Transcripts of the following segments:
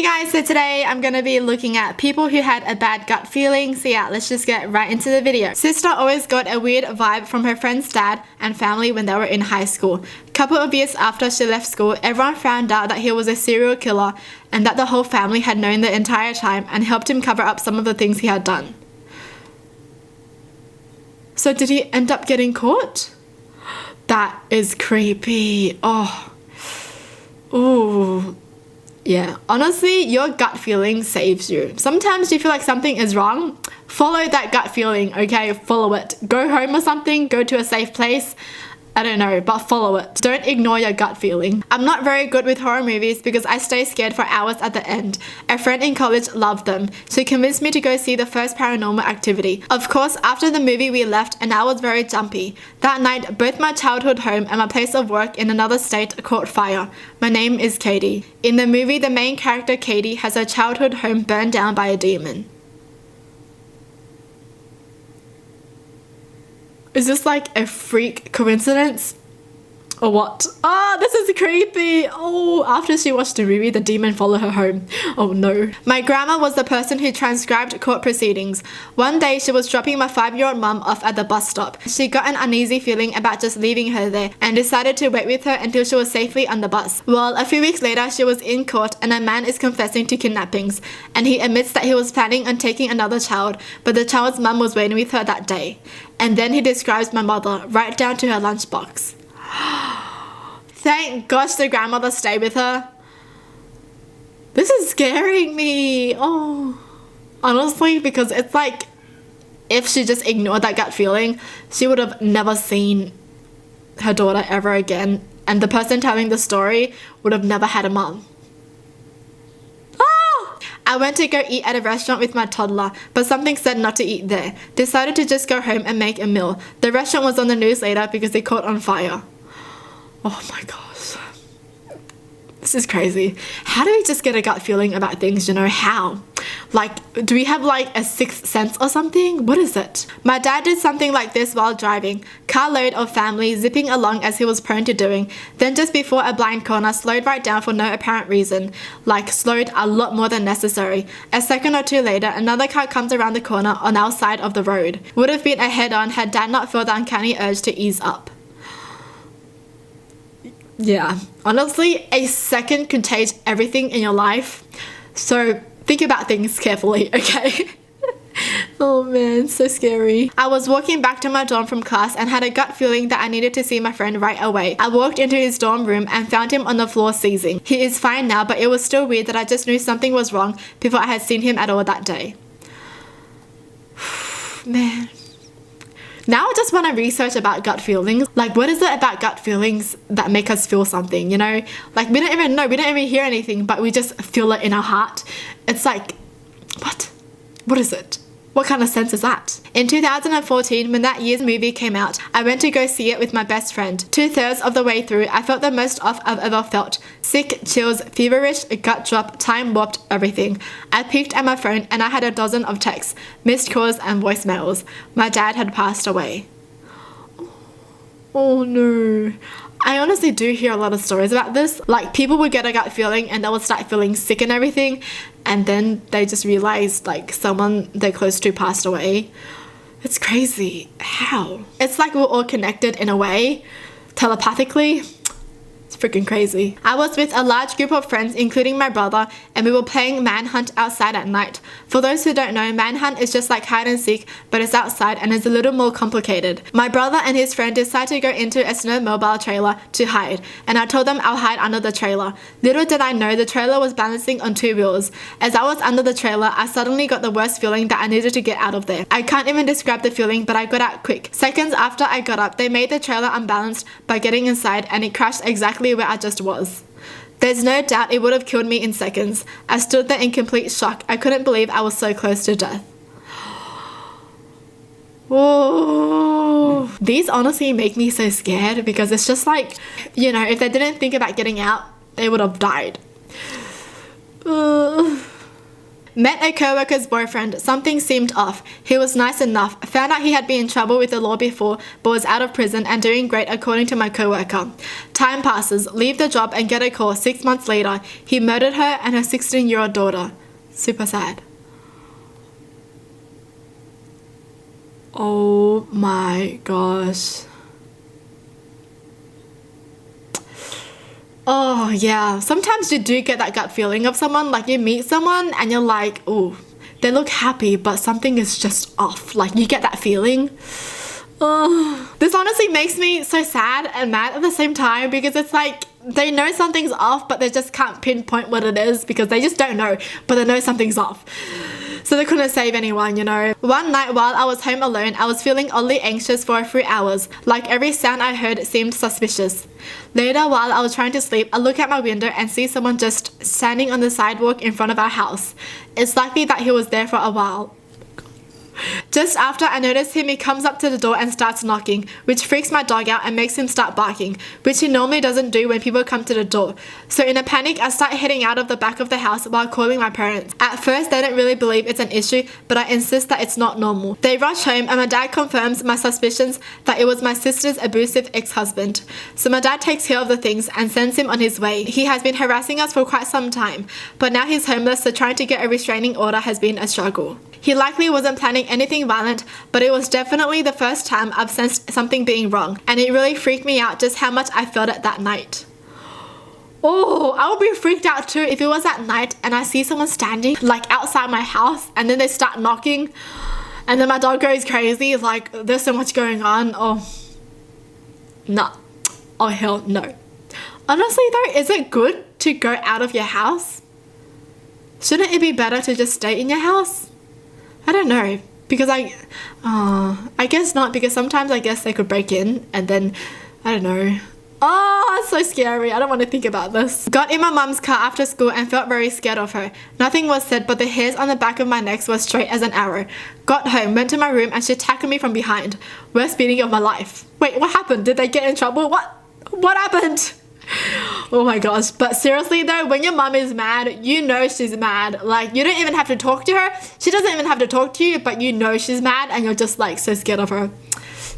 guys, so today I'm going to be looking at people who had a bad gut feeling. So yeah, let's just get right into the video. Sister always got a weird vibe from her friend's dad and family when they were in high school. Couple of years after she left school, everyone found out that he was a serial killer and that the whole family had known the entire time and helped him cover up some of the things he had done. So did he end up getting caught? That is creepy. Ooh. Yeah, honestly, your gut feeling saves you. Sometimes you feel like something is wrong, follow that gut feeling, okay? Follow it. Go home or something, go to a safe place. I don't know, but follow it. Don't ignore your gut feeling. I'm not very good with horror movies because I stay scared for hours at the end. A friend in college loved them. She convinced me to go see the first Paranormal Activity. Of course, after the movie we left and I was very jumpy. That night, both my childhood home and my place of work in another state caught fire. My name is Kyutie. In the movie, the main character Kyutie has her childhood home burned down by a demon. Is this like a freak coincidence? Or what? Oh, this is creepy. Oh, after she watched the movie, the demon followed her home. Oh no. My grandma was the person who transcribed court proceedings. One day, she was dropping my 5-year-old mum off at the bus stop. She got an uneasy feeling about just leaving her there and decided to wait with her until she was safely on the bus. Well, a few weeks later, she was in court and a man is confessing to kidnappings. And he admits that he was planning on taking another child, but the child's mum was waiting with her that day. And then he describes my mother, right down to her lunchbox. Thank gosh the grandmother stayed with her. This is scaring me. Oh, honestly, because it's like if she just ignored that gut feeling, she would have never seen her daughter ever again, and the person telling the story would have never had a mom. I went to go eat at a restaurant with my toddler, but something said not to eat there. Decided to just go home and make a meal. The restaurant was on the news later because it caught on fire. Oh my gosh. This is crazy. How do we just get a gut feeling about things, you know? How? Like, do we have like a sixth sense or something? What is it? My dad did something like this while driving. Carload of family zipping along as he was prone to doing. Then just before a blind corner, slowed right down for no apparent reason. Like, slowed a lot more than necessary. A second or two later, another car comes around the corner on our side of the road. Would have been a head-on had dad not felt the uncanny urge to ease up. Yeah, honestly, a second can change everything in your life. So think about things carefully, okay? Oh man, so scary. I was walking back to my dorm from class and had a gut feeling that I needed to see my friend right away. I walked into his dorm room and found him on the floor seizing. He is fine now, but it was still weird that I just knew something was wrong before I had seen him at all that day. Man. Now I just want to research about gut feelings. Like, what is it about gut feelings that make us feel something, you know? Like, we don't even know, we don't even hear anything, but we just feel it in our heart. It's like, what? What is it? What kind of sense is that? In 2014, when that year's movie came out, I went to go see it with my best friend. 2/3 of the way through, I felt the most off I've ever felt. Sick, chills, feverish, gut drop, time warped, everything. I peeked at my phone and I had a dozen of texts, missed calls and voicemails. My dad had passed away. Oh no. I honestly do hear a lot of stories about this. Like, people would get a gut feeling and they would start feeling sick and everything, and then they just realize like someone they're close to passed away. It's crazy. How? It's like we're all connected in a way, telepathically. It's freaking crazy. I was with a large group of friends, including my brother, and we were playing Manhunt outside at night. For those who don't know, Manhunt is just like hide and seek, but it's outside and is a little more complicated. My brother and his friend decided to go into a snowmobile trailer to hide, and I told them I'll hide under the trailer. Little did I know the trailer was balancing on 2 wheels. As I was under the trailer, I suddenly got the worst feeling that I needed to get out of there. I can't even describe the feeling, but I got out quick. Seconds after I got up, they made the trailer unbalanced by getting inside, and it crashed exactly where I just was. There's no doubt it would have killed me in seconds. I stood there in complete shock. I couldn't believe I was so close to death. Whoa. These honestly make me so scared because it's just like, you know, if they didn't think about getting out, they would have died. Met a co-worker's boyfriend. Something seemed off. He was nice enough. Found out he had been in trouble with the law before, but was out of prison and doing great according to my co-worker. Time passes. Leave the job and get a call 6 months later. He murdered her and her 16-year-old daughter. Super sad. Oh my gosh. Oh yeah, sometimes you do get that gut feeling of someone, like you meet someone and you're like, oh, they look happy, but something is just off. Like you get that feeling. Oh, this honestly makes me so sad and mad at the same time, because it's like they know something's off, but they just can't pinpoint what it is because they just don't know, but they know something's off. So they couldn't save anyone, you know. One night while I was home alone, I was feeling oddly anxious for a few hours. Like every sound I heard seemed suspicious. Later, while I was trying to sleep, I look out my window and see someone just standing on the sidewalk in front of our house. It's likely that he was there for a while. Just after I notice him, he comes up to the door and starts knocking, which freaks my dog out and makes him start barking, which he normally doesn't do when people come to the door. So in a panic, I start heading out of the back of the house while calling my parents. At first, they don't really believe it's an issue, but I insist that it's not normal. They rush home and my dad confirms my suspicions that it was my sister's abusive ex-husband. So my dad takes care of the things and sends him on his way. He has been harassing us for quite some time, but now he's homeless, so trying to get a restraining order has been a struggle. He likely wasn't planning anything violent, but it was definitely the first time I've sensed something being wrong, and it really freaked me out just how much I felt it that night. Oh, I would be freaked out too if it was at night and I see someone standing like outside my house and then they start knocking and then my dog goes crazy, like there's so much going on. Oh, no. Oh, hell no. Honestly though, is it good to go out of your house? Shouldn't it be better to just stay in your house? I don't know, because I guess not, because sometimes I guess they could break in and then, I don't know. Oh, it's so scary. I don't want to think about this. Got in my mum's car after school and felt very scared of her. Nothing was said, but the hairs on the back of my neck were straight as an arrow. Got home, went to my room, and she tackled me from behind. Worst beating of my life. Wait, what happened? Did they get in trouble? What happened? Oh my gosh. But seriously though, when your mum is mad, you know she's mad. Like, you don't even have to talk to her. She doesn't even have to talk to you, but you know she's mad and you're just like so scared of her.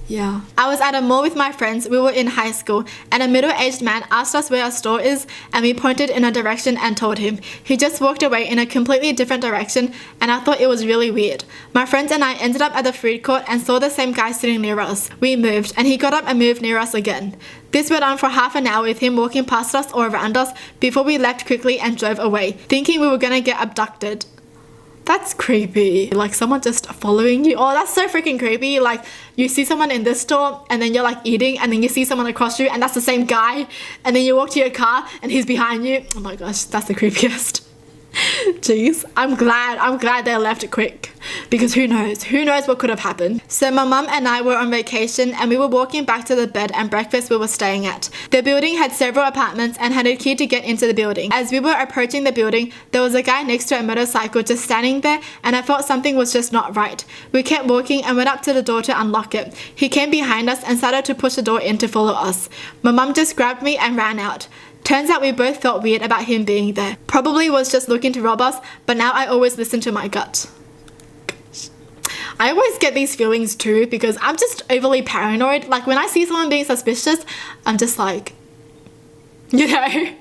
Yeah. I was at a mall with my friends. We were in high school and a middle-aged man asked us where our store is and we pointed in a direction and told him. He just walked away in a completely different direction and I thought it was really weird. My friends and I ended up at the food court and saw the same guy sitting near us. We moved and he got up and moved near us again. This went on for half an hour with him walking past us or around us before we left quickly and drove away, thinking we were gonna get abducted. That's creepy. Like someone just following you. Oh, that's so freaking creepy. Like you see someone in this store and then you're like eating and then you see someone across you and that's the same guy and then you walk to your car and he's behind you. Oh my gosh, that's the creepiest. Jeez, I'm glad they left quick, because who knows what could have happened. So my mum and I were on vacation and we were walking back to the bed and breakfast we were staying at. The building had several apartments and had a key to get into the building. As we were approaching the building, there was a guy next to a motorcycle just standing there and I felt something was just not right. We kept walking and went up to the door to unlock it. He came behind us and started to push the door in to follow us. My mum just grabbed me and ran out. Turns out we both felt weird about him being there. Probably was just looking to rob us, but now I always listen to my gut. I always get these feelings too because I'm just overly paranoid. Like when I see someone being suspicious, I'm just like, you know,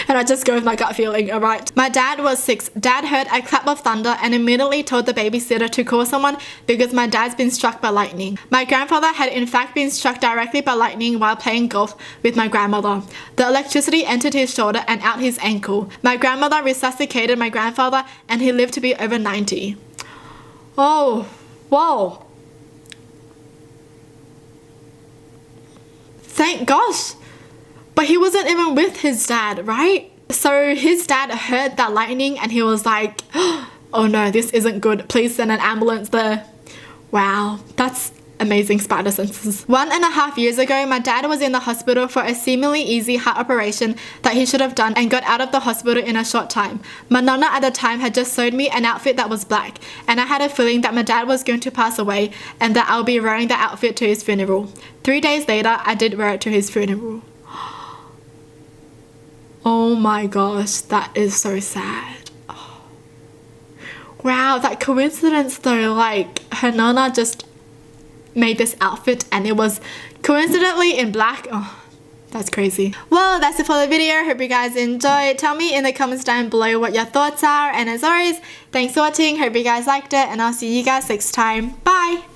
and I just go with my gut feeling, alright. My dad was 6. Dad heard a clap of thunder and immediately told the babysitter to call someone because my dad's been struck by lightning. My grandfather had in fact been struck directly by lightning while playing golf with my grandmother. The electricity entered his shoulder and out his ankle. My grandmother resuscitated my grandfather and he lived to be over 90. Oh, whoa. Thank gosh. But he wasn't even with his dad, right? So his dad heard that lightning and he was like, oh no, this isn't good. Please send an ambulance there. Wow, that's amazing spider senses. 1.5 years ago, my dad was in the hospital for a seemingly easy heart operation that he should have done and got out of the hospital in a short time. My nonna at the time had just sewed me an outfit that was black and I had a feeling that my dad was going to pass away and that I'll be wearing the outfit to his funeral. 3 days later, I did wear it to his funeral. Oh my gosh, that is so sad. Oh. Wow, that coincidence though, like her nana just made this outfit and it was coincidentally in black. Oh, that's crazy. Well, that's it for the video. Hope you guys enjoyed. Tell me in the comments down below what your thoughts are, and as always, thanks for watching. Hope you guys liked it, and I'll see you guys next time. Bye!